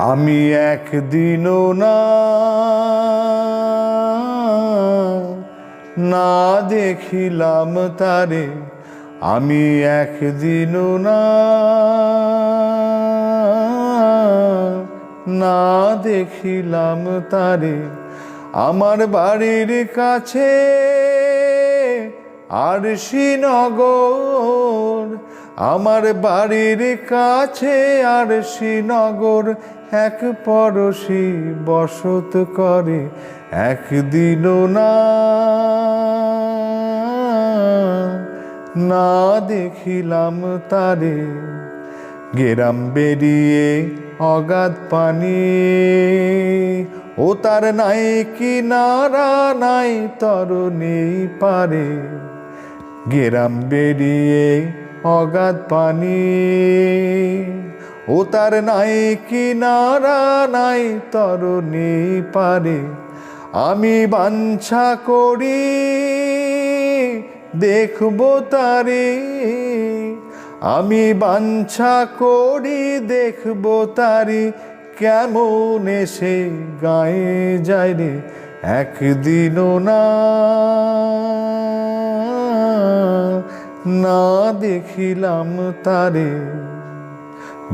আমি একদিনও না দেখিলাম তারে, আমি একদিনও না দেখিলাম তারে। আমার বাড়ির কাছে আরশিনগর, আমার বাড়ির কাছে আরশিনগর, এক পড়শি বসত করে, একদিনও না দেখিলাম তারে। গেরাম বেরিয়ে অগাধ পানি, ও তার নাই কিনারা নাই তরণী পারে। গেরাম বেরিয়ে অগাধ পানি, ও তার নাই কিনারা নাই তরণী পারে। আমি বাঞ্ছা করি দেখব তারে, আমি বাঞ্ছা করি দেখব তারি, কেমন এসে গায়ে যায় রে, একদিনও না দেখিলাম তারে।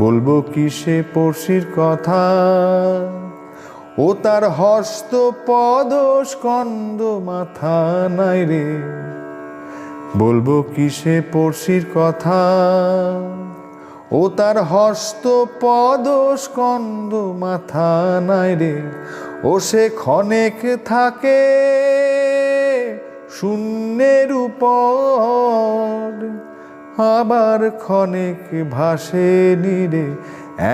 বলবো কিসে পড়শির কথা, ও তার হস্ত পদ স্কন্দ মাথা নাই রে। বলবো কিসে পড়শির কথা, ও তার হস্ত পদ স্কন্দ মাথা নাই রে। ও সে ক্ষণেক থাকে শূন্যের উপর, আবার ক্ষণেক ভাসে নীরে,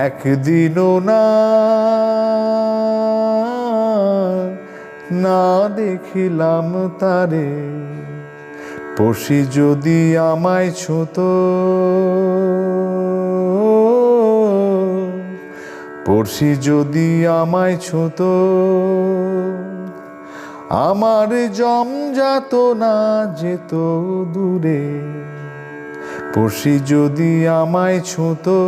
একদিনও না দেখিলাম তারে। পড়শি যদি আমায় ছুঁতো, পড়শি যদি আমায় ছুঁতো, আমার জমজাত না যেত দূরে। পড়শি যদি আমায় ছুঁতো,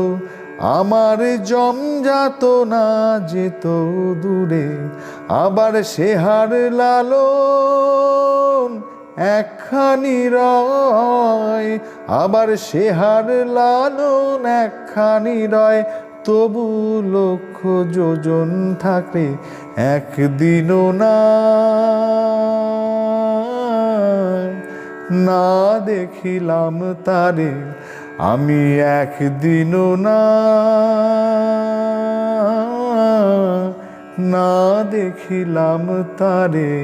আমার জমজাত না যেত দূরে। আবার সেহার লালন একখানি রয়, আবার সেহার লালন একখানি রয়, তবু লক্ষ যোজন থাকে, একদিনও না দেখিলাম তারে। আমি একদিনও না দেখিলাম তারে।